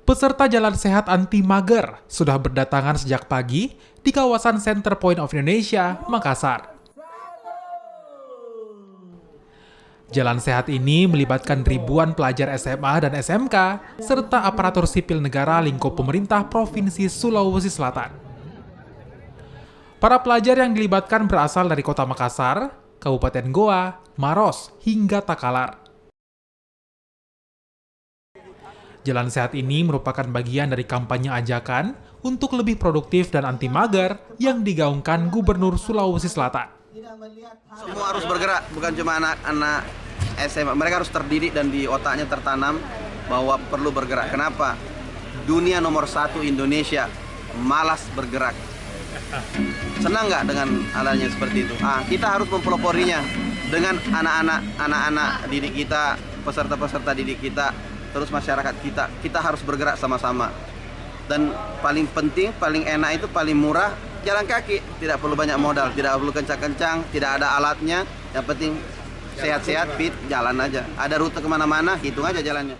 Peserta Jalan Sehat Anti Mager sudah berdatangan sejak pagi di kawasan Center Point of Indonesia, Makassar. Jalan sehat ini melibatkan ribuan pelajar SMA dan SMK, serta aparatur sipil negara lingkup pemerintah Provinsi Sulawesi Selatan. Para pelajar yang dilibatkan berasal dari Kota Makassar, Kabupaten Goa, Maros, hingga Takalar. Jalan sehat ini merupakan bagian dari kampanye ajakan untuk lebih produktif dan anti mager yang digaungkan Gubernur Sulawesi Selatan. Semua harus bergerak, bukan cuma anak-anak SMA. Mereka harus terdidik dan di otaknya tertanam bahwa perlu bergerak. Kenapa? Dunia nomor 1 Indonesia malas bergerak. Senang nggak dengan halnya seperti itu? Kita harus mempeloporinya dengan anak-anak didik kita, peserta-peserta didik kita, terus masyarakat kita. Kita harus bergerak sama-sama. Dan paling penting, paling enak itu paling murah, jalan kaki. Tidak perlu banyak modal, tidak perlu kencang-kencang, tidak ada alatnya. Yang penting sehat-sehat, fit, jalan aja. Ada rute kemana-mana, hitung aja jalannya.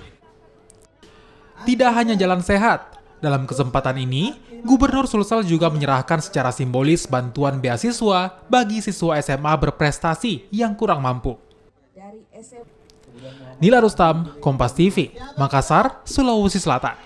Tidak hanya jalan sehat, dalam kesempatan ini, Gubernur Sulsel juga menyerahkan secara simbolis bantuan beasiswa bagi siswa SMA berprestasi yang kurang mampu. Nila Rustam, Kompas TV, Makassar, Sulawesi Selatan.